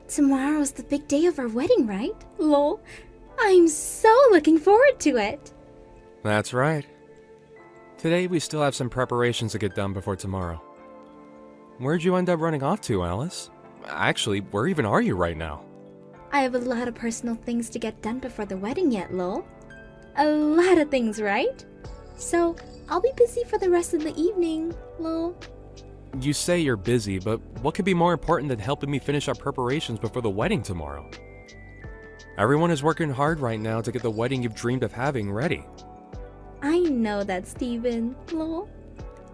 Tomorrow's the big day of our wedding, right? Lol. I'm so looking forward to it. That's right. Today we still have some preparations to get done before tomorrow. Where'd you end up running off to, Alice? Actually, where even are you right now? I have a lot of personal things to get done before the wedding yet, lol. A lot of things, right? So, I'll be busy for the rest of the evening, lol. You say you're busy, but what could be more important than helping me finish our preparations before the wedding tomorrow? Everyone is working hard right now to get the wedding you've dreamed of having ready. I know that, Steven, lol.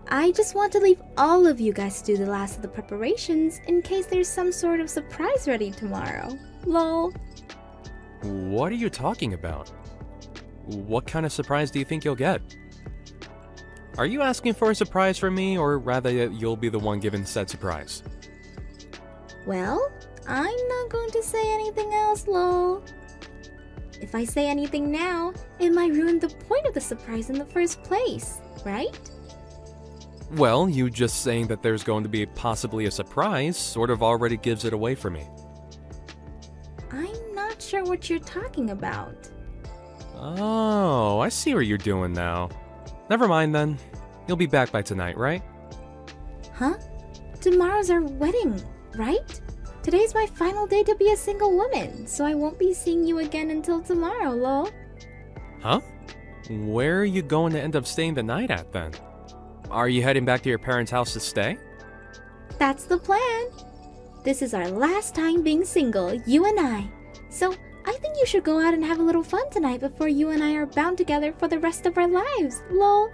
I just want to leave all of you guys to do the last of the preparations in case there's some sort of surprise ready tomorrow, lol. What are you talking about? What kind of surprise do you think you'll get? Are you asking for a surprise from me, or rather that you'll be the one given said surprise? Well, I'm not going to say anything else, lol. If I say anything now, it might ruin the point of the surprise in the first place, right? Well, you just saying that there's going to be possibly a surprise sort of already gives it away for me. I'm not sure what you're talking about. Oh, I see what you're doing now. Never mind then. You'll be back by tonight, right? Huh? Tomorrow's our wedding, right? Today's my final day to be a single woman, so I won't be seeing you again until tomorrow, lol. Huh? Where are you going to end up staying the night at then? Are you heading back to your parents' house to stay? That's the plan. This is our last time being single, you and I. So I think you should go out and have a little fun tonight before you and I are bound together for the rest of our lives, lol.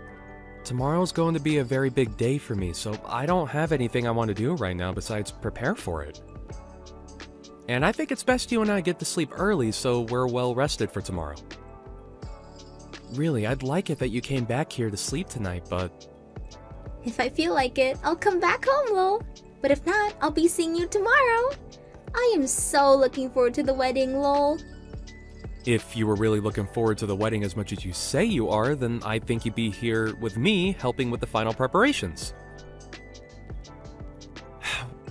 Tomorrow's going to be a very big day for me, so I don't have anything I want to do right now besides prepare for it. And I think it's best you and I get to sleep early so we're well rested for tomorrow. Really, I'd like it that you came back here to sleep tonight, but... If I feel like it, I'll come back home, lol. But if not, I'll be seeing you tomorrow. I am so looking forward to the wedding, lol. If you were really looking forward to the wedding as much as you say you are, then I think you'd be here with me helping with the final preparations.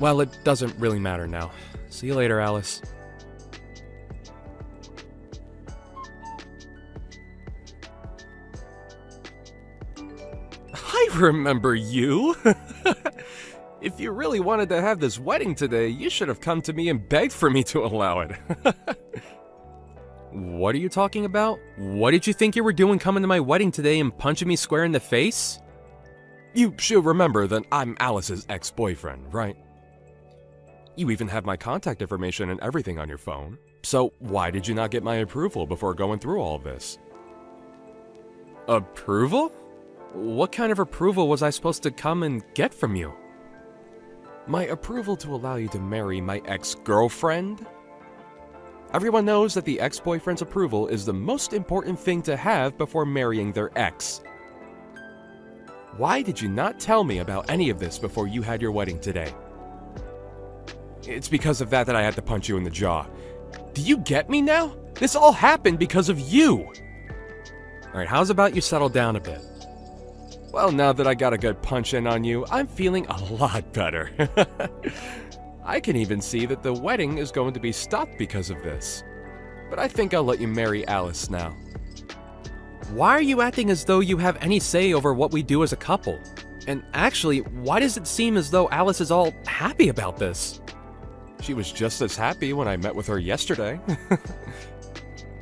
Well, it doesn't really matter now. See you later, Alice. I remember you! If you really wanted to have this wedding today, you should have come to me and begged for me to allow it. What are you talking about? What did you think you were doing coming to my wedding today and punching me square in the face? You should remember that I'm Alice's ex-boyfriend, right? You even have my contact information and everything on your phone. So why did you not get my approval before going through all of this? Approval? What kind of approval was I supposed to come and get from you? My approval to allow you to marry my ex-girlfriend? Everyone knows that the ex-boyfriend's approval is the most important thing to have before marrying their ex. Why did you not tell me about any of this before you had your wedding today? It's because of that I had to punch you in the jaw. Do you get me now? This all happened because of you! Alright, how's about you settle down a bit? Well, now that I got a good punch in on you, I'm feeling a lot better. I can even see that the wedding is going to be stopped because of this. But I think I'll let you marry Alice now. Why are you acting as though you have any say over what we do as a couple? And actually, why does it seem as though Alice is all happy about this? She was just as happy when I met with her yesterday.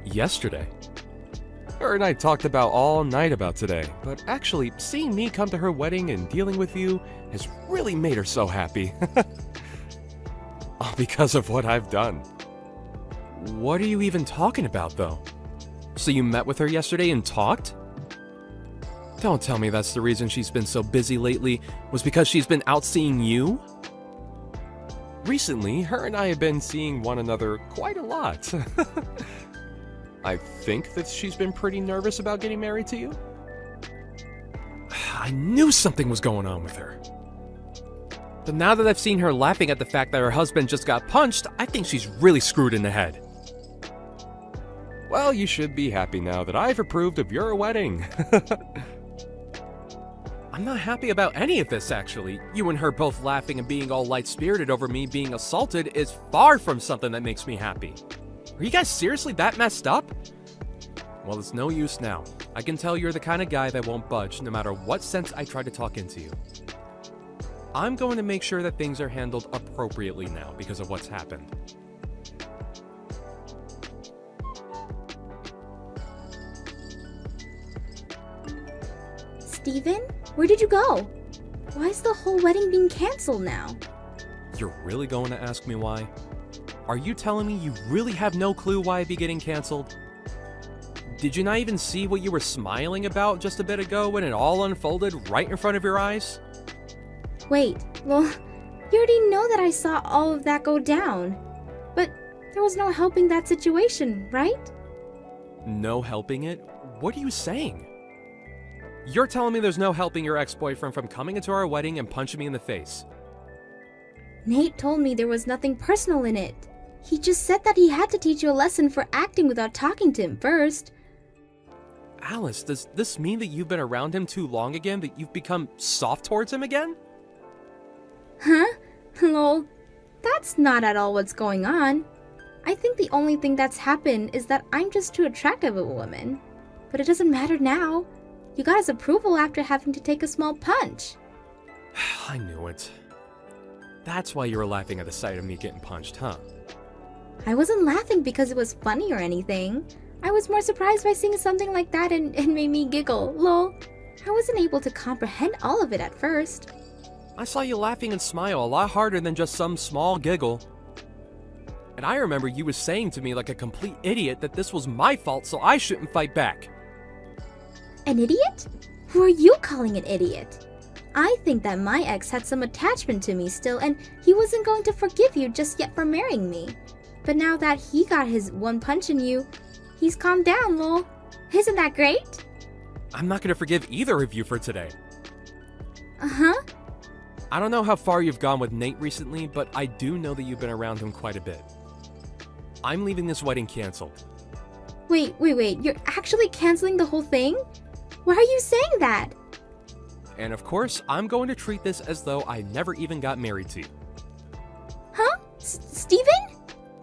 Yesterday? Her and I talked about all night about today, but actually, seeing me come to her wedding and dealing with you has really made her so happy. All because of what I've done. What are you even talking about, though? So you met with her yesterday and talked? Don't tell me that's the reason she's been so busy lately, was because she's been out seeing you? Recently, her and I have been seeing one another quite a lot. I think that she's been pretty nervous about getting married to you. I knew something was going on with her. But now that I've seen her laughing at the fact that her husband just got punched, I think she's really screwed in the head. Well, you should be happy now that I've approved of your wedding. I'm not happy about any of this, actually. You and her both laughing and being all light-spirited over me being assaulted is far from something that makes me happy. Are you guys seriously that messed up? Well, it's no use now. I can tell you're the kind of guy that won't budge no matter what sense I try to talk into you. I'm going to make sure that things are handled appropriately now because of what's happened. Steven, where did you go? Why is the whole wedding being canceled now? You're really going to ask me why? Are you telling me you really have no clue why it'd be getting canceled? Did you not even see what you were smiling about just a bit ago when it all unfolded right in front of your eyes? Wait, well, you already know that I saw all of that go down. But there was no helping that situation, right? No helping it? What are you saying? You're telling me there's no helping your ex-boyfriend from coming into our wedding and punching me in the face? Nate told me there was nothing personal in it. He just said that he had to teach you a lesson for acting without talking to him first. Alice, does this mean that you've been around him too long again, that you've become soft towards him again? Huh? Lol, that's not at all what's going on. I think the only thing that's happened is that I'm just too attractive of a woman. But it doesn't matter now. You got his approval after having to take a small punch. I knew it. That's why you were laughing at the sight of me getting punched, huh? I wasn't laughing because it was funny or anything. I was more surprised by seeing something like that and it made me giggle, lol. I wasn't able to comprehend all of it at first. I saw you laughing and smile a lot harder than just some small giggle. And I remember you was saying to me like a complete idiot that this was my fault so I shouldn't fight back. An idiot? Who are you calling an idiot? I think that my ex had some attachment to me still and he wasn't going to forgive you just yet for marrying me. But now that he got his one punch in you, he's calmed down, lol. Isn't that great? I'm not going to forgive either of you for today. Uh-huh. I don't know how far you've gone with Nate recently, but I do know that you've been around him quite a bit. I'm leaving this wedding canceled. Wait. You're actually canceling the whole thing? Why are you saying that? And of course, I'm going to treat this as though I never even got married to you. Huh? Steven?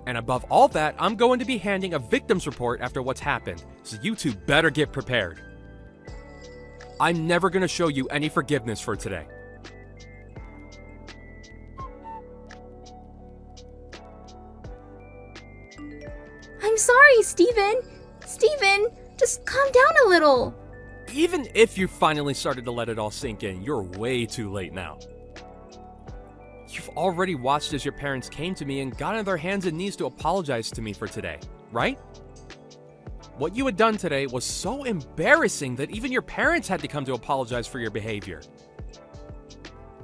And above all that, I'm going to be handing a victim's report after what's happened, so you two better get prepared. I'm never going to show you any forgiveness for today. I'm sorry, Steven. Steven, just calm down a little. Even if you finally started to let it all sink in, you're way too late now. You've already watched as your parents came to me and got on their hands and knees to apologize to me for today, right? What you had done today was so embarrassing that even your parents had to come to apologize for your behavior.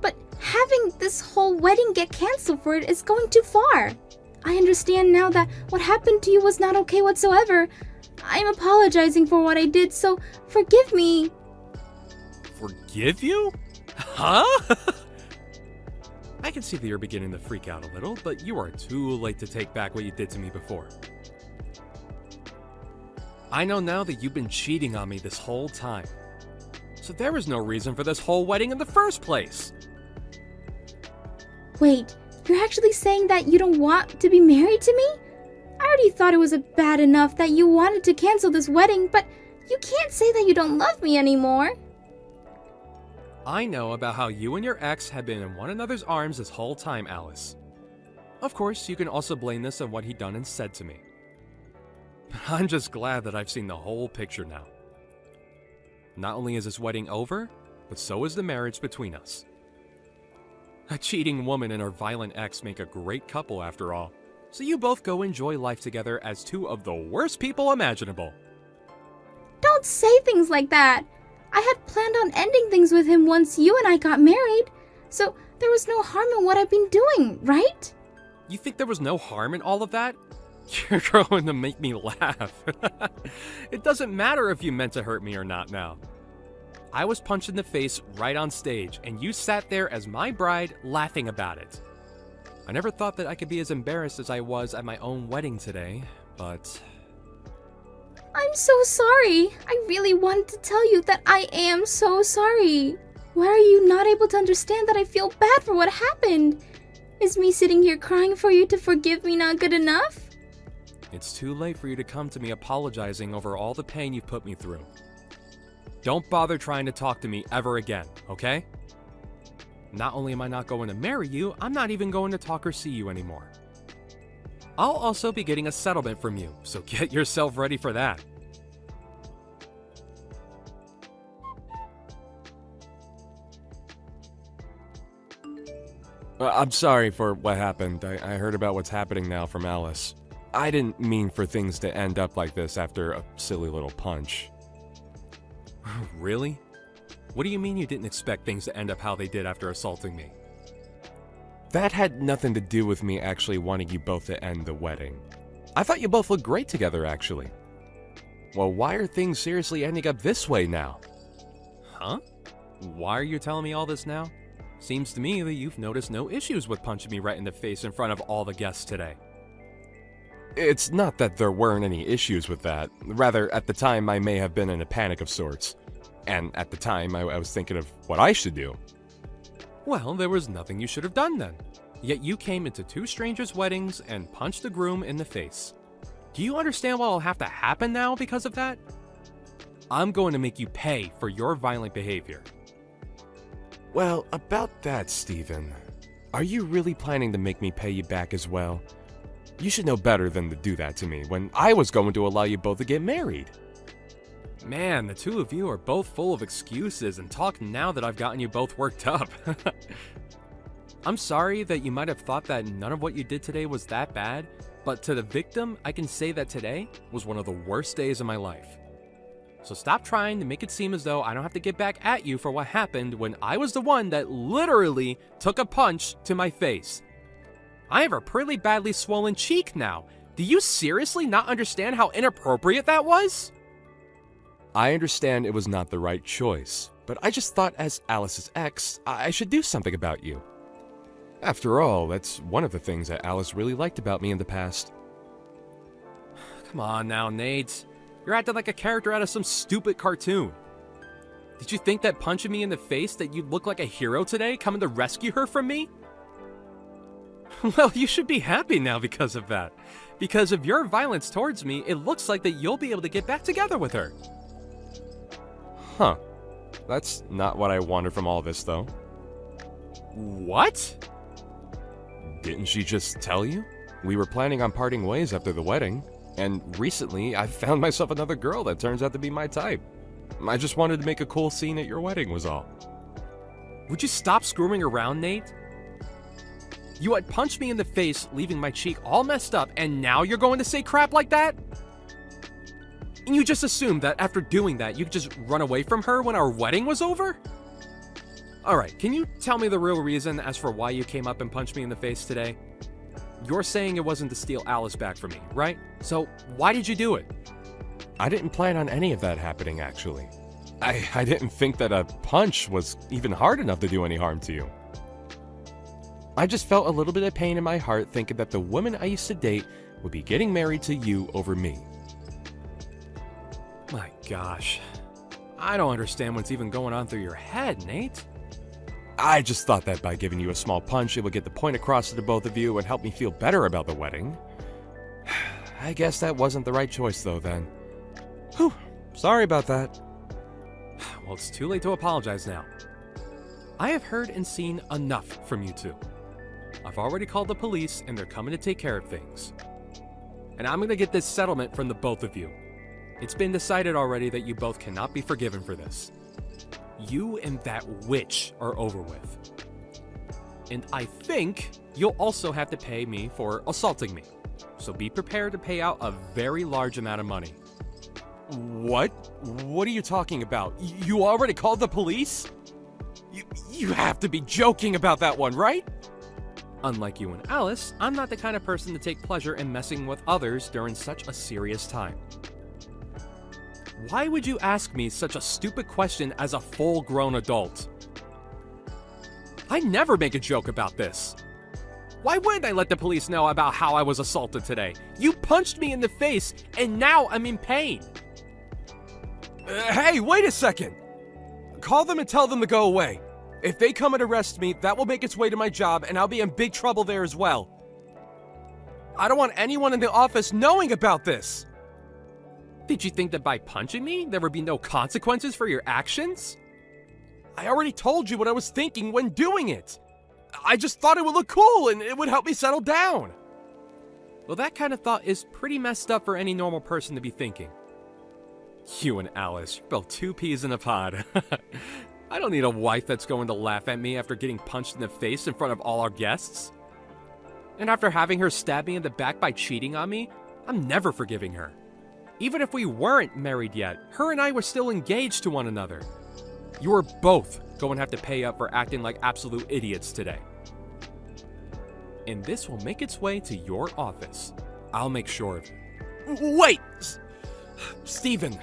But having this whole wedding get canceled for it is going too far. I understand now that what happened to you was not okay whatsoever. I'm apologizing for what I did, so forgive me. Forgive you? Huh? I can see that you're beginning to freak out a little, but you are too late to take back what you did to me before. I know now that you've been cheating on me this whole time. So there was no reason for this whole wedding in the first place. Wait, you're actually saying that you don't want to be married to me? I already thought it was bad enough that you wanted to cancel this wedding, but you can't say that you don't love me anymore. I know about how you and your ex have been in one another's arms this whole time, Alice. Of course, you can also blame this on what he done and said to me. I'm just glad that I've seen the whole picture now. Not only is this wedding over, but so is the marriage between us. A cheating woman and her violent ex make a great couple after all, so you both go enjoy life together as two of the worst people imaginable. Don't say things like that. I had planned on ending things with him once you and I got married, so there was no harm in what I've been doing, right? You think there was no harm in all of that? You're going to make me laugh. It doesn't matter if you meant to hurt me or not now. I was punched in the face right on stage, and you sat there as my bride laughing about it. I never thought that I could be as embarrassed as I was at my own wedding today, but... I'm so sorry. I really wanted to tell you that I am so sorry. Why are you not able to understand that I feel bad for what happened? Is me sitting here crying for you to forgive me not good enough? It's too late for you to come to me apologizing over all the pain you've put me through. Don't bother trying to talk to me ever again, okay? Not only am I not going to marry you, I'm not even going to talk or see you anymore. I'll also be getting a settlement from you, so get yourself ready for that. I'm sorry for what happened. I heard about what's happening now from Alice. I didn't mean for things to end up like this after a silly little punch. Really? What do you mean you didn't expect things to end up how they did after assaulting me? That had nothing to do with me actually wanting you both to end the wedding. I thought you both looked great together, actually. Well, why are things seriously ending up this way now? Huh? Why are you telling me all this now? Seems to me that you've noticed no issues with punching me right in the face in front of all the guests today. It's not that there weren't any issues with that. Rather, at the time, I may have been in a panic of sorts. And at the time, I was thinking of what I should do. Well, there was nothing you should have done then. Yet you came into two strangers' weddings and punched the groom in the face. Do you understand what will have to happen now because of that? I'm going to make you pay for your violent behavior. Well, about that, Steven. Are you really planning to make me pay you back as well? You should know better than to do that to me when I was going to allow you both to get married. Man, the two of you are both full of excuses and talk now that I've gotten you both worked up. I'm sorry that you might have thought that none of what you did today was that bad, but to the victim, I can say that today was one of the worst days of my life. So stop trying to make it seem as though I don't have to get back at you for what happened when I was the one that literally took a punch to my face. I have a pretty badly swollen cheek now. Do you seriously not understand how inappropriate that was? I understand it was not the right choice, but I just thought as Alice's ex, I should do something about you. After all, that's one of the things that Alice really liked about me in the past. Come on now, Nate. You're acting like a character out of some stupid cartoon. Did you think that punching me in the face that you'd look like a hero today, coming to rescue her from me? Well, you should be happy now because of that. Because of your violence towards me, it looks like that you'll be able to get back together with her. Huh. That's not what I wanted from all this, though. What? Didn't she just tell you? We were planning on parting ways after the wedding, and recently I found myself another girl that turns out to be my type. I just wanted to make a cool scene at your wedding was all. Would you stop screwing around, Nate? You had punched me in the face, leaving my cheek all messed up, and now you're going to say crap like that? And you just assumed that after doing that, you could just run away from her when our wedding was over? Alright, can you tell me the real reason as for why you came up and punched me in the face today? You're saying it wasn't to steal Alice back from me, right? So, why did you do it? I didn't plan on any of that happening, actually. I didn't think that a punch was even hard enough to do any harm to you. I just felt a little bit of pain in my heart thinking that the woman I used to date would be getting married to you over me. My gosh. I don't understand what's even going on through your head, Nate. I just thought that by giving you a small punch, it would get the point across to the both of you and help me feel better about the wedding. I guess that wasn't the right choice, though, then. Whew. Sorry about that. Well, it's too late to apologize now. I have heard and seen enough from you two. I've already called the police, and they're coming to take care of things. And I'm going to get this settlement from the both of you. It's been decided already that you both cannot be forgiven for this. You and that witch are over with. And I think you'll also have to pay me for assaulting me. So be prepared to pay out a very large amount of money. What? What are you talking about? You already called the police? You have to be joking about that one, right? Unlike you and Alice, I'm not the kind of person to take pleasure in messing with others during such a serious time. Why would you ask me such a stupid question as a full-grown adult? I never make a joke about this. Why wouldn't I let the police know about how I was assaulted today? You punched me in the face, and now I'm in pain. Hey, wait a second! Call them and tell them to go away. If they come and arrest me, that will make its way to my job, and I'll be in big trouble there as well. I don't want anyone in the office knowing about this. Did you think that by punching me, there would be no consequences for your actions? I already told you what I was thinking when doing it. I just thought it would look cool and it would help me settle down. Well, that kind of thought is pretty messed up for any normal person to be thinking. You and Alice, you're both two peas in a pod. I don't need a wife that's going to laugh at me after getting punched in the face in front of all our guests. And after having her stab me in the back by cheating on me, I'm never forgiving her. Even if we weren't married yet, her and I were still engaged to one another. You are both going to have to pay up for acting like absolute idiots today. And this will make its way to your office. I'll make sure of it. Wait! Steven,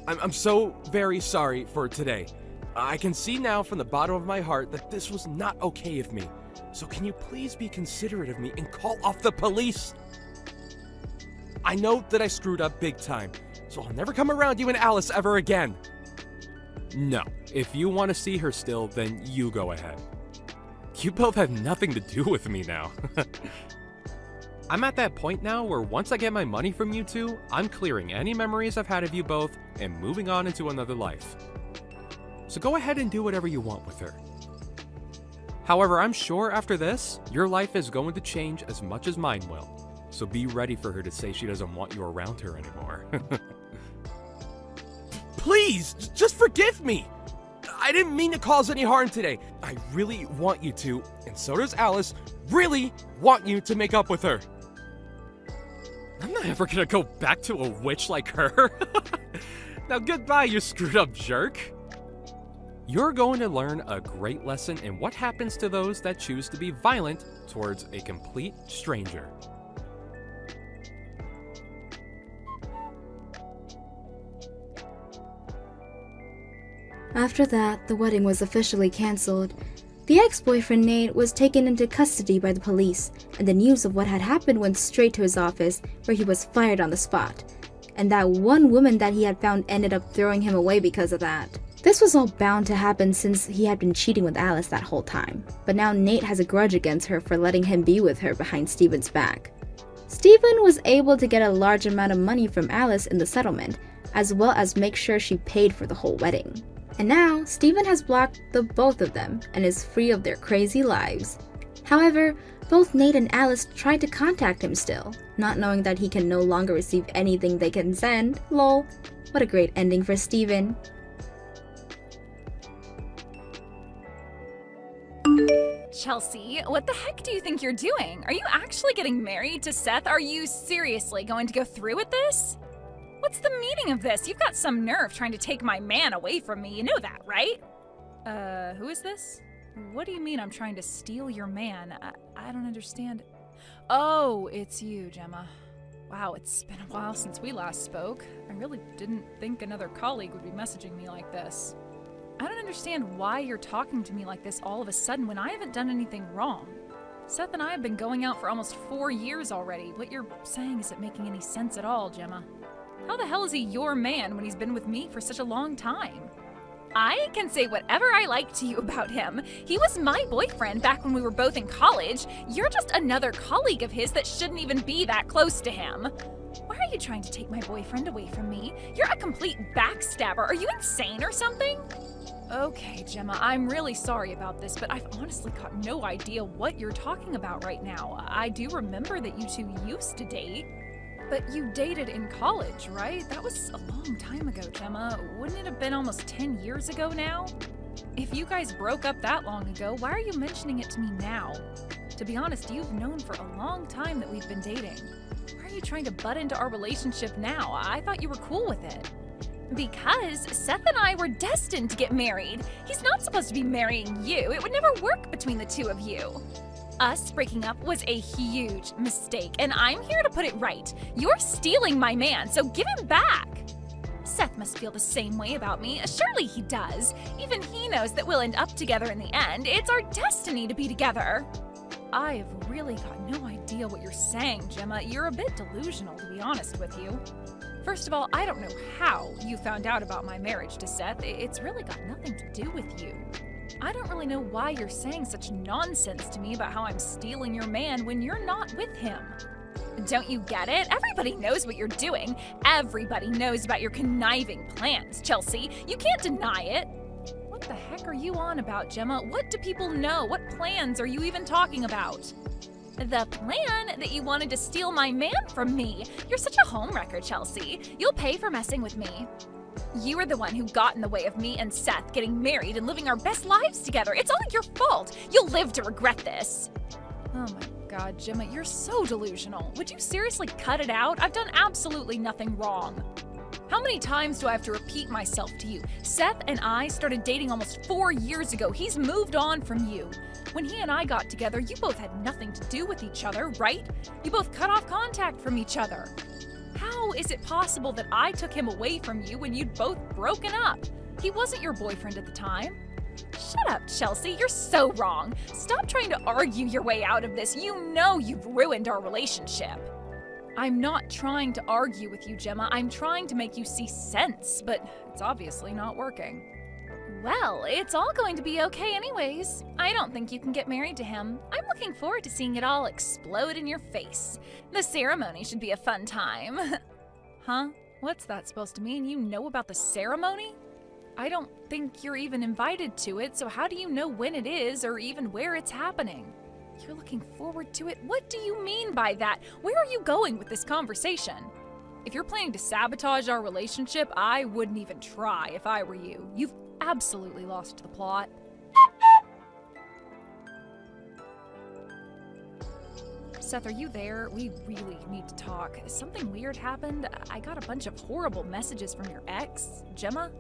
I'm so very sorry for today. I can see now from the bottom of my heart that this was not okay of me. So can you please be considerate of me and call off the police? I know that I screwed up big time, so I'll never come around you and Alice ever again. No, if you want to see her still, then you go ahead. You both have nothing to do with me now. I'm at that point now where once I get my money from you two, I'm clearing any memories I've had of you both and moving on into another life. So go ahead and do whatever you want with her. However, I'm sure after this, your life is going to change as much as mine will. So be ready for her to say she doesn't want you around her anymore. Please, just forgive me. I didn't mean to cause any harm today. I really want you to, and so does Alice, really want you to make up with her. I'm not ever gonna go back to a witch like her. Now goodbye, you screwed up jerk. You're going to learn a great lesson in what happens to those that choose to be violent towards a complete stranger. After that, the wedding was officially cancelled. The ex-boyfriend Nate was taken into custody by the police, and the news of what had happened went straight to his office, where he was fired on the spot. And that one woman that he had found ended up throwing him away because of that. This was all bound to happen since he had been cheating with Alice that whole time, but now Nate has a grudge against her for letting him be with her behind Steven's back. Steven was able to get a large amount of money from Alice in the settlement, as well as make sure she paid for the whole wedding. And now, Steven has blocked the both of them and is free of their crazy lives. However, both Nate and Alice tried to contact him still, not knowing that he can no longer receive anything they can send. Lol. What a great ending for Steven. Chelsea, what the heck do you think you're doing? Are you actually getting married to Seth? Are you seriously going to go through with this? What's the meaning of this? You've got some nerve trying to take my man away from me. You know that, right? Who is this? What do you mean I'm trying to steal your man? I don't understand. Oh, it's you, Gemma. Wow, it's been a while since we last spoke. I really didn't think another colleague would be messaging me like this. I don't understand why you're talking to me like this all of a sudden when I haven't done anything wrong. Seth and I have been going out for almost 4 years already. What you're saying isn't making any sense at all, Gemma. How the hell is he your man when he's been with me for such a long time? I can say whatever I like to you about him. He was my boyfriend back when we were both in college. You're just another colleague of his that shouldn't even be that close to him. Why are you trying to take my boyfriend away from me? You're a complete backstabber. Are you insane or something? Okay, Gemma, I'm really sorry about this, but I've honestly got no idea what you're talking about right now. I do remember that you two used to date. But you dated in college, right? That was a long time ago, Gemma. Wouldn't it have been almost 10 years ago now? If you guys broke up that long ago, why are you mentioning it to me now? To be honest, you've known for a long time that we've been dating. Why are you trying to butt into our relationship now? I thought you were cool with it. Because Seth and I were destined to get married. He's not supposed to be marrying you. It would never work between the two of you. Us breaking up was a huge mistake, and I'm here to put it right. You're stealing my man, so give him back. Seth must feel the same way about me. Surely he does. Even he knows that we'll end up together in the end. It's our destiny to be together. I have really got no idea what you're saying, Gemma. You're a bit delusional, to be honest with you. First of all, I don't know how you found out about my marriage to Seth. It's really got nothing to do with you. I don't really know why you're saying such nonsense to me about how I'm stealing your man when you're not with him. Don't you get it? Everybody knows what you're doing. Everybody knows about your conniving plans, Chelsea. You can't deny it. What the heck are you on about, Gemma? What do people know? What plans are you even talking about? The plan that you wanted to steal my man from me. You're such a homewrecker, Chelsea. You'll pay for messing with me. You are the one who got in the way of me and Seth getting married and living our best lives together. It's all your fault. You'll live to regret this. Oh my God, Gemma, you're so delusional. Would you seriously cut it out? I've done absolutely nothing wrong. How many times do I have to repeat myself to you? Seth and I started dating almost 4 years ago. He's moved on from you. When he and I got together, you both had nothing to do with each other, right? You both cut off contact from each other. How is it possible that I took him away from you when you'd both broken up? He wasn't your boyfriend at the time. Shut up, Chelsea. You're so wrong. Stop trying to argue your way out of this. You know you've ruined our relationship. I'm not trying to argue with you, Gemma. I'm trying to make you see sense, but it's obviously not working. Well, it's all going to be okay anyways. I don't think you can get married to him. I'm looking forward to seeing it all explode in your face. The ceremony should be a fun time. Huh? What's that supposed to mean? You know about the ceremony? I don't think you're even invited to it, so how do you know when it is or even where it's happening? You're looking forward to it? What do you mean by that? Where are you going with this conversation? If you're planning to sabotage our relationship, I wouldn't even try if I were you. You've absolutely lost the plot. Seth, are you there? We really need to talk. Something weird happened. I got a bunch of horrible messages from your ex, Gemma.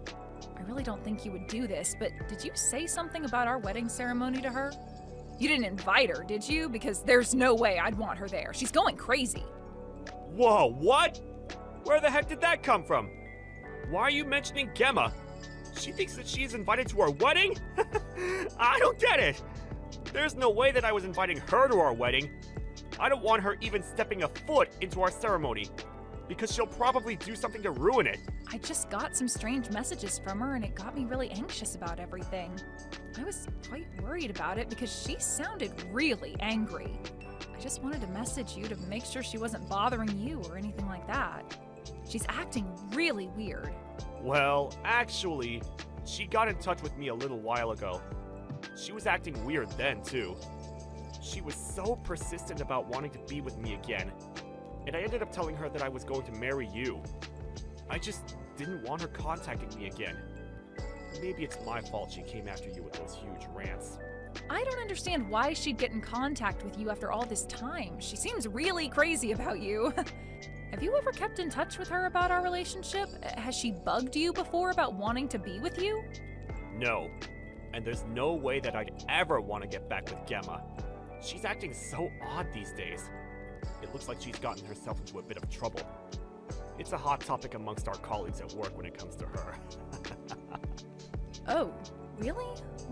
I really don't think you would do this, but did you say something about our wedding ceremony to her? You didn't invite her, did you? Because there's no way I'd want her there. She's going crazy. Whoa, what? Where the heck did that come from? Why are you mentioning Gemma? She thinks that she's invited to our wedding? I don't get it. There's no way that I was inviting her to our wedding. I don't want her even stepping a foot into our ceremony, because she'll probably do something to ruin it. I just got some strange messages from her and it got me really anxious about everything. I was quite worried about it because she sounded really angry. I just wanted to message you to make sure she wasn't bothering you or anything like that. She's acting really weird. Well, actually, she got in touch with me a little while ago. She was acting weird then, too. She was so persistent about wanting to be with me again, and I ended up telling her that I was going to marry you. I just didn't want her contacting me again. Maybe it's my fault she came after you with those huge rants. I don't understand why she'd get in contact with you after all this time. She seems really crazy about you. Have you ever kept in touch with her about our relationship? Has she bugged you before about wanting to be with you? No, and there's no way that I'd ever want to get back with Gemma. She's acting so odd these days. It looks like she's gotten herself into a bit of trouble. It's a hot topic amongst our colleagues at work when it comes to her. Oh, really?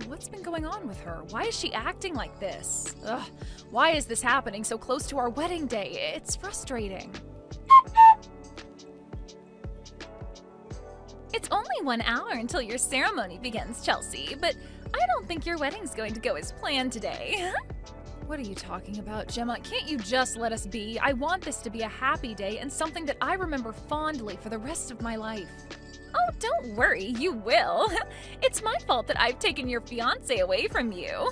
What's been going on with her? Why is she acting like this? Ugh, why is this happening so close to our wedding day? It's frustrating. It's only 1 hour until your ceremony begins, Chelsea, but I don't think your wedding's going to go as planned today. What are you talking about, Gemma? Can't you just let us be? I want this to be a happy day and something that I remember fondly for the rest of my life. Oh, don't worry, you will. It's my fault that I've taken your fiancé away from you.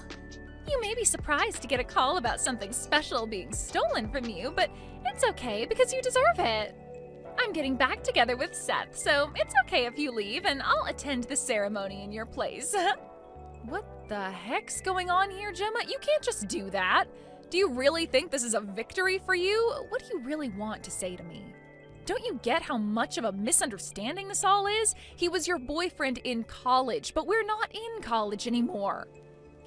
You may be surprised to get a call about something special being stolen from you, but it's okay because you deserve it. I'm getting back together with Seth, so it's okay if you leave and I'll attend the ceremony in your place. What the heck's going on here, Gemma? You can't just do that. Do you really think this is a victory for you? What do you really want to say to me? Don't you get how much of a misunderstanding this all is? He was your boyfriend in college, but we're not in college anymore.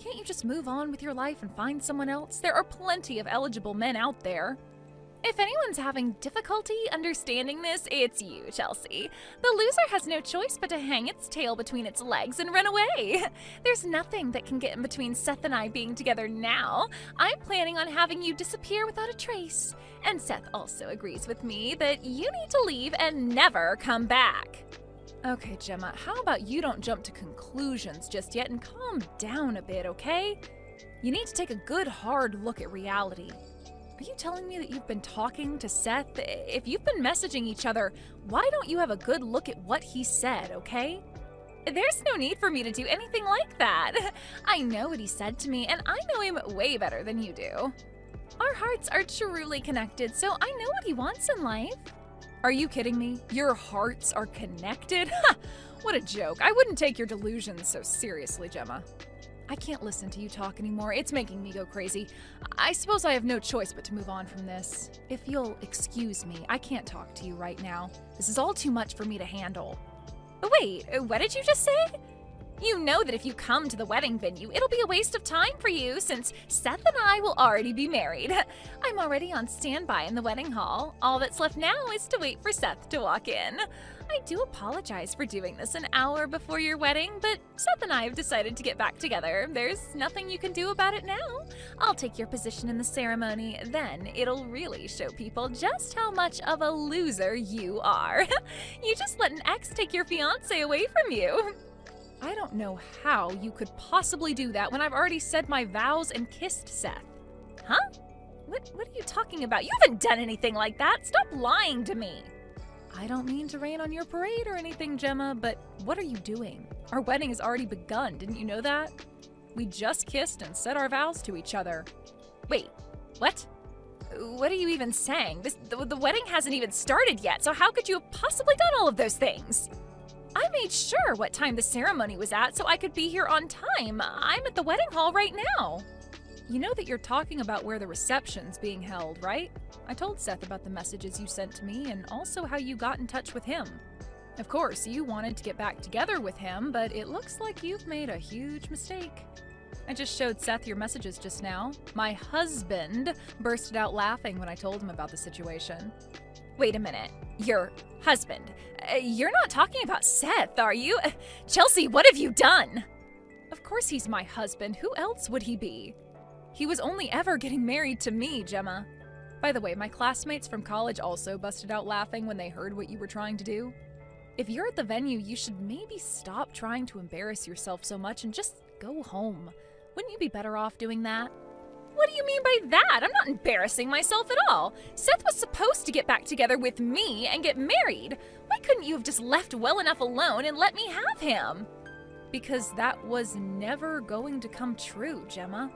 Can't you just move on with your life and find someone else? There are plenty of eligible men out there. If anyone's having difficulty understanding this, it's you, Chelsea. The loser has no choice but to hang its tail between its legs and run away. There's nothing that can get in between Seth and I being together now. I'm planning on having you disappear without a trace. And Seth also agrees with me that you need to leave and never come back. Okay, Gemma, how about you don't jump to conclusions just yet and calm down a bit, okay? You need to take a good hard look at reality. Are you telling me that you've been talking to Seth? If you've been messaging each other, why don't you have a good look at what he said, okay? There's no need for me to do anything like that. I know what he said to me, and I know him way better than you do. Our hearts are truly connected, so I know what he wants in life. Are you kidding me? Your hearts are connected? Ha! What a joke. I wouldn't take your delusions so seriously, Gemma. I can't listen to you talk anymore. It's making me go crazy. I suppose I have no choice but to move on from this. If you'll excuse me, I can't talk to you right now. This is all too much for me to handle. Wait, what did you just say? You know that if you come to the wedding venue, it'll be a waste of time for you since Seth and I will already be married. I'm already on standby in the wedding hall. All that's left now is to wait for Seth to walk in. I do apologize for doing this an hour before your wedding, but Seth and I have decided to get back together. There's nothing you can do about it now. I'll take your position in the ceremony, then it'll really show people just how much of a loser you are. You just let an ex take your fiancé away from you. I don't know how you could possibly do that when I've already said my vows and kissed Seth. Huh? What are you talking about? You haven't done anything like that. Stop lying to me. I don't mean to rain on your parade or anything, Gemma, but what are you doing? Our wedding has already begun, didn't you know that? We just kissed and said our vows to each other. Wait, what? What are you even saying? The wedding hasn't even started yet, so how could you have possibly done all of those things? I made sure what time the ceremony was at so I could be here on time. I'm at the wedding hall right now. You know that you're talking about where the reception's being held, right? I told Seth about the messages you sent to me and also how you got in touch with him. Of course, you wanted to get back together with him, but it looks like you've made a huge mistake. I just showed Seth your messages just now. My husband bursted out laughing when I told him about the situation. Wait a minute. Your husband? You're not talking about Seth, are you? Chelsea, what have you done? Of course he's my husband. Who else would he be? He was only ever getting married to me, Gemma. By the way, my classmates from college also busted out laughing when they heard what you were trying to do. If you're at the venue, you should maybe stop trying to embarrass yourself so much and just go home. Wouldn't you be better off doing that? What do you mean by that? I'm not embarrassing myself at all. Seth was supposed to get back together with me and get married. Why couldn't you have just left well enough alone and let me have him? Because that was never going to come true, Gemma.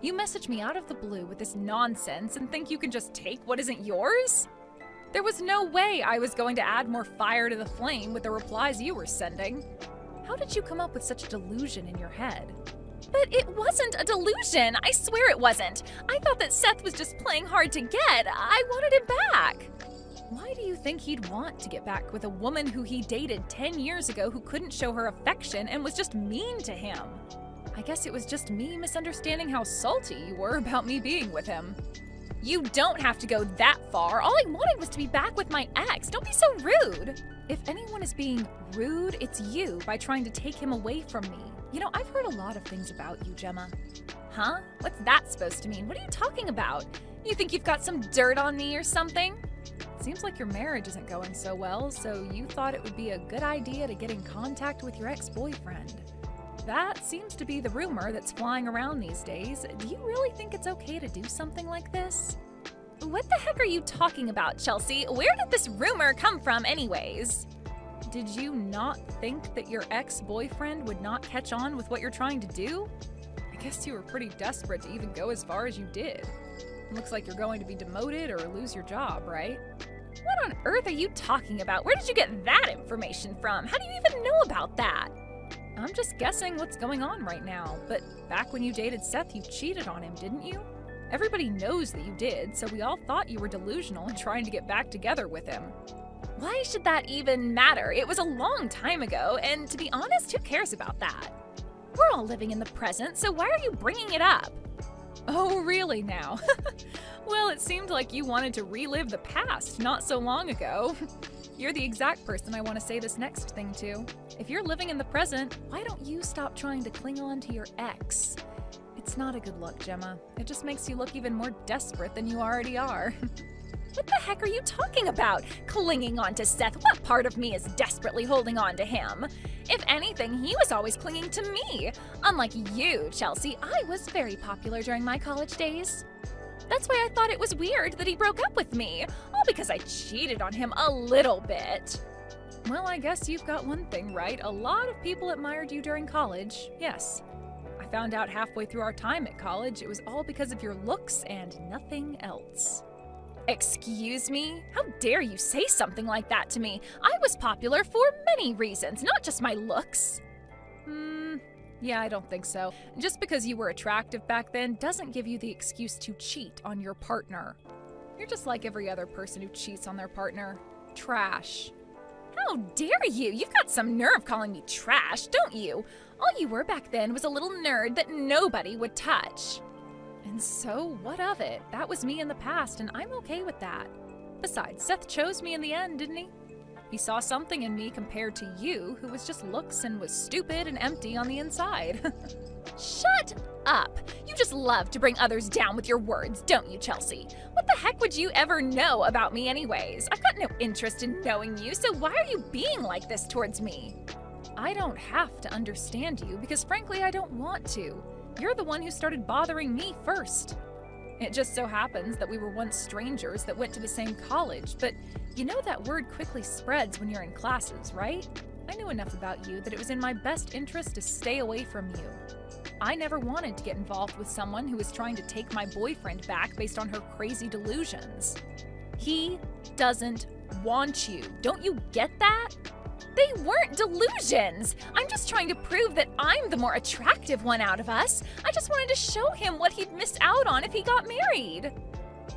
You message me out of the blue with this nonsense and think you can just take what isn't yours? There was no way I was going to add more fire to the flame with the replies you were sending. How did you come up with such a delusion in your head? But it wasn't a delusion. I swear it wasn't. I thought that Seth was just playing hard to get. I wanted him back. Why do you think he'd want to get back with a woman who he dated 10 years ago who couldn't show her affection and was just mean to him? I guess it was just me misunderstanding how salty you were about me being with him. You don't have to go that far. All I wanted was to be back with my ex. Don't be so rude. If anyone is being rude, it's you by trying to take him away from me. You know, I've heard a lot of things about you, Gemma. Huh? What's that supposed to mean? What are you talking about? You think you've got some dirt on me or something? Seems like your marriage isn't going so well, so you thought it would be a good idea to get in contact with your ex-boyfriend. That seems to be the rumor that's flying around these days. Do you really think it's okay to do something like this? What the heck are you talking about, Chelsea? Where did this rumor come from anyways? Did you not think that your ex-boyfriend would not catch on with what you're trying to do? I guess you were pretty desperate to even go as far as you did. Looks like you're going to be demoted or lose your job, right? What on earth are you talking about? Where did you get that information from? How do you even know about that? I'm just guessing what's going on right now, but back when you dated Seth, you cheated on him, didn't you? Everybody knows that you did, so we all thought you were delusional and trying to get back together with him. Why should that even matter? It was a long time ago, and to be honest, who cares about that? We're all living in the present, so why are you bringing it up? Oh, really now? Well, it seemed like you wanted to relive the past not so long ago. You're the exact person I want to say this next thing to. If you're living in the present, why don't you stop trying to cling on to your ex? It's not a good look, Gemma. It just makes you look even more desperate than you already are. What the heck are you talking about? Clinging on to Seth? What part of me is desperately holding on to him? If anything, he was always clinging to me. Unlike you, Chelsea, I was very popular during my college days. That's why I thought it was weird that he broke up with me, all because I cheated on him a little bit. Well, I guess you've got one thing right. A lot of people admired you during college, yes. I found out halfway through our time at college it was all because of your looks and nothing else. Excuse me? How dare you say something like that to me? I was popular for many reasons, not just my looks. Yeah, I don't think so. Just because you were attractive back then doesn't give you the excuse to cheat on your partner. You're just like every other person who cheats on their partner. Trash. How dare you? You've got some nerve calling me trash, don't you? All you were back then was a little nerd that nobody would touch. And so, what of it? That was me in the past, and I'm okay with that. Besides, Seth chose me in the end, didn't he? He saw something in me compared to you, who was just looks and was stupid and empty on the inside. Shut up! You just love to bring others down with your words, don't you, Chelsea? What the heck would you ever know about me anyways? I've got no interest in knowing you, so why are you being like this towards me? I don't have to understand you because frankly I don't want to. You're the one who started bothering me first. It just so happens that we were once strangers that went to the same college, but you know that word quickly spreads when you're in classes, right? I knew enough about you that it was in my best interest to stay away from you. I never wanted to get involved with someone who was trying to take my boyfriend back based on her crazy delusions. He doesn't want you. Don't you get that? They weren't delusions. I'm just trying to prove that I'm the more attractive one out of us. I just wanted to show him what he'd miss out on if he got married.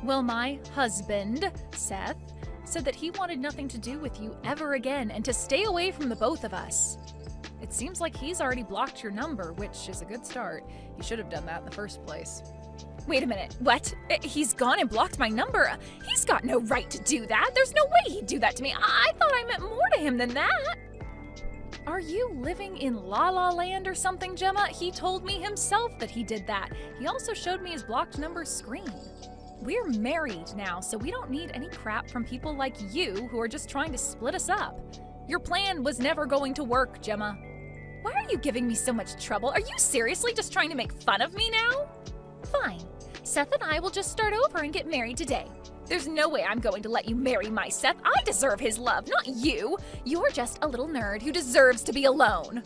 Well, my husband, Seth, said that he wanted nothing to do with you ever again and to stay away from the both of us. It seems like he's already blocked your number, which is a good start. You should have done that in the first place. Wait a minute, what? He's gone and blocked my number? He's got no right to do that. There's no way he'd do that to me. I thought I meant more to him than that. Are you living in La La Land or something, Gemma? He told me himself that he did that. He also showed me his blocked number screen. We're married now, so we don't need any crap from people like you who are just trying to split us up. Your plan was never going to work, Gemma. Why are you giving me so much trouble? Are you seriously just trying to make fun of me now? Fine. Seth and I will just start over and get married today. There's no way I'm going to let you marry my Seth. I deserve his love, not you. You're just a little nerd who deserves to be alone.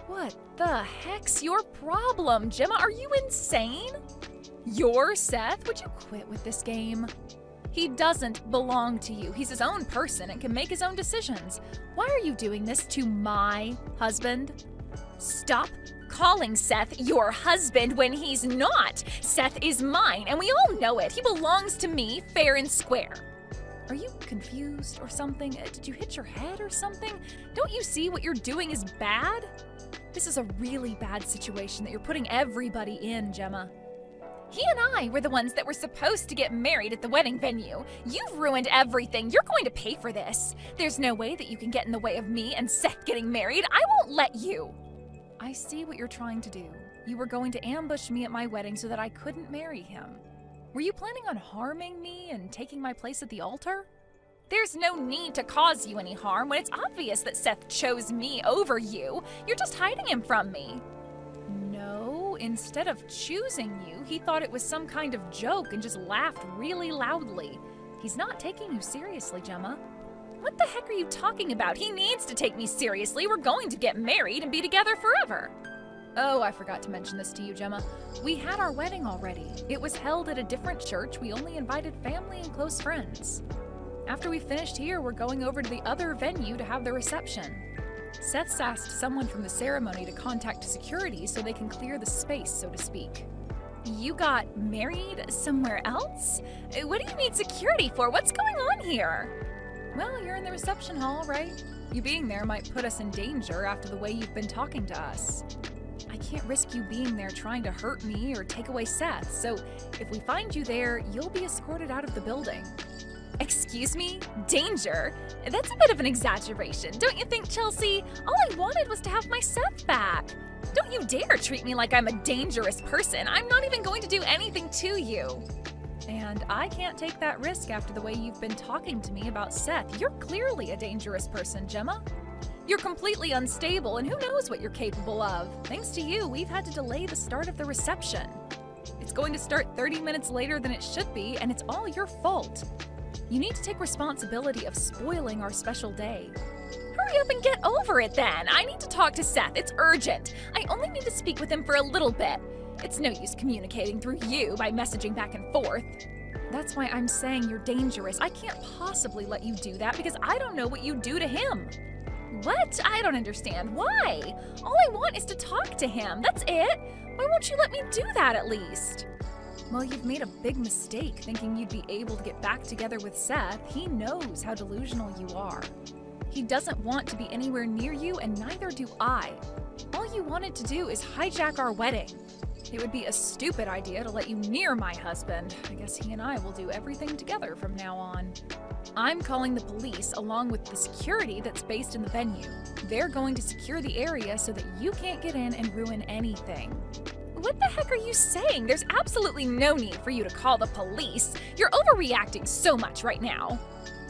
What the heck's your problem, Gemma? Are you insane? You're Seth? Would you quit with this game? He doesn't belong to you. He's his own person and can make his own decisions. Why are you doing this to my husband? Stop calling Seth your husband when he's not. Seth is mine, and we all know it. He belongs to me fair and square. Are you confused or something? Did you hit your head or something? Don't you see what you're doing is bad? This is a really bad situation that you're putting everybody in, Gemma. He and I were the ones that were supposed to get married at the wedding venue. You've ruined everything. You're going to pay for this. There's no way that you can get in the way of me and Seth getting married. I won't let you. I see what you're trying to do. You were going to ambush me at my wedding so that I couldn't marry him. Were you planning on harming me and taking my place at the altar? There's no need to cause you any harm when it's obvious that Seth chose me over you. You're just hiding him from me. No, instead of choosing you, he thought it was some kind of joke and just laughed really loudly. He's not taking you seriously, Gemma. What the heck are you talking about? He needs to take me seriously. We're going to get married and be together forever. Oh, I forgot to mention this to you, Gemma. We had our wedding already. It was held at a different church. We only invited family and close friends. After we finished here, we're going over to the other venue to have the reception. Seth's asked someone from the ceremony to contact security so they can clear the space, so to speak. You got married somewhere else? What do you need security for? What's going on here? Well, you're in the reception hall, right? You being there might put us in danger after the way you've been talking to us. I can't risk you being there trying to hurt me or take away Seth, so if we find you there, you'll be escorted out of the building. Excuse me? Danger? That's a bit of an exaggeration, don't you think, Chelsea? All I wanted was to have my Seth back. Don't you dare treat me like I'm a dangerous person. I'm not even going to do anything to you. And I can't take that risk after the way you've been talking to me about Seth. You're clearly a dangerous person, Gemma. You're completely unstable, and who knows what you're capable of. Thanks to you, we've had to delay the start of the reception. It's going to start 30 minutes later than it should be, and it's all your fault. You need to take responsibility of spoiling our special day. Hurry up and get over it then. I need to talk to Seth. It's urgent. I only need to speak with him for a little bit. It's no use communicating through you by messaging back and forth. That's why I'm saying you're dangerous. I can't possibly let you do that because I don't know what you do to him. What? I don't understand. Why? All I want is to talk to him. That's it. Why won't you let me do that at least? Well, you've made a big mistake thinking you'd be able to get back together with Seth. He knows how delusional you are. He doesn't want to be anywhere near you, and neither do I. All you wanted to do is hijack our wedding. It would be a stupid idea to let you near my husband. I guess he and I will do everything together from now on. I'm calling the police along with the security that's based in the venue. They're going to secure the area so that you can't get in and ruin anything. What the heck are you saying? There's absolutely no need for you to call the police. You're overreacting so much right now.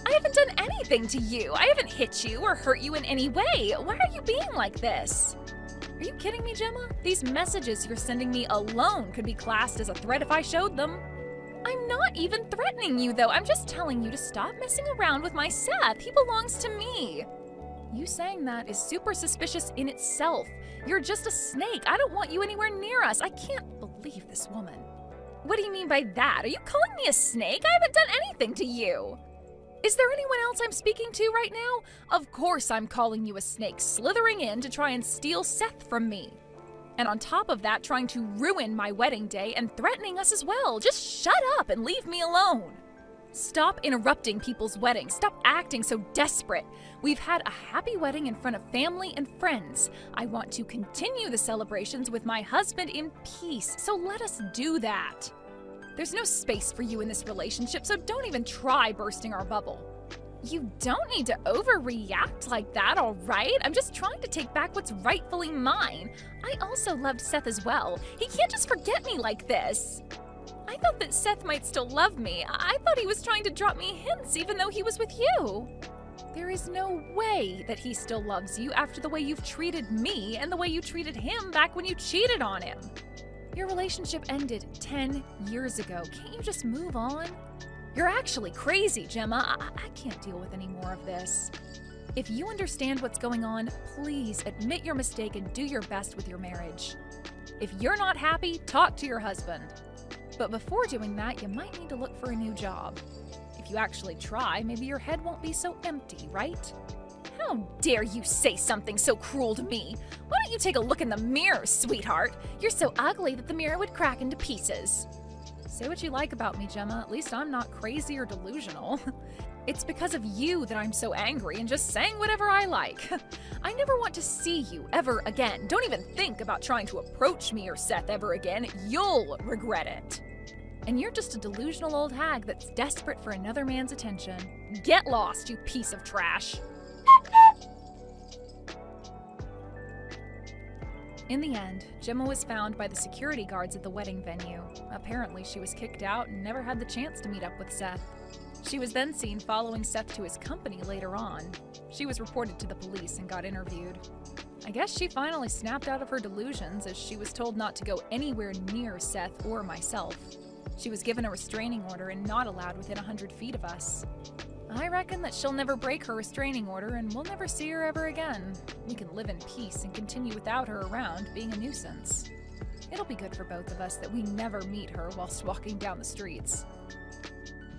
I haven't done anything to you. I haven't hit you or hurt you in any way. Why are you being like this? Are you kidding me, Gemma? These messages you're sending me alone could be classed as a threat if I showed them. I'm not even threatening you, though. I'm just telling you to stop messing around with my Seth. He belongs to me. You saying that is super suspicious in itself. You're just a snake. I don't want you anywhere near us. I can't believe this woman. What do you mean by that? Are you calling me a snake? I haven't done anything to you. Is there anyone else I'm speaking to right now? Of course I'm calling you a snake, slithering in to try and steal Seth from me. And on top of that, trying to ruin my wedding day and threatening us as well. Just shut up and leave me alone. Stop interrupting people's weddings. Stop acting so desperate. We've had a happy wedding in front of family and friends. I want to continue the celebrations with my husband in peace, so let us do that. There's no space for you in this relationship, so don't even try bursting our bubble. You don't need to overreact like that, all right? I'm just trying to take back what's rightfully mine. I also loved Seth as well. He can't just forget me like this. I thought that Seth might still love me. I thought he was trying to drop me hints even though he was with you. There is no way that he still loves you after the way you've treated me and the way you treated him back when you cheated on him. Your relationship ended 10 years ago. Can't you just move on? You're actually crazy, Gemma. I can't deal with any more of this. If you understand what's going on, please admit your mistake and do your best with your marriage. If you're not happy, talk to your husband. But before doing that, you might need to look for a new job. If you actually try, maybe your head won't be so empty, right? How dare you say something so cruel to me? Why don't you take a look in the mirror, sweetheart? You're so ugly that the mirror would crack into pieces. Say what you like about me, Gemma. At least I'm not crazy or delusional. It's because of you that I'm so angry and just saying whatever I like. I never want to see you ever again. Don't even think about trying to approach me or Seth ever again. You'll regret it. And you're just a delusional old hag that's desperate for another man's attention. Get lost, you piece of trash. In the end, Gemma was found by the security guards at the wedding venue. Apparently, she was kicked out and never had the chance to meet up with Seth. She was then seen following Seth to his company later on. She was reported to the police and got interviewed. I guess she finally snapped out of her delusions as she was told not to go anywhere near Seth or myself. She was given a restraining order and not allowed within 100 feet of us. I reckon that she'll never break her restraining order and we'll never see her ever again. We can live in peace and continue without her around being a nuisance. It'll be good for both of us that we never meet her whilst walking down the streets.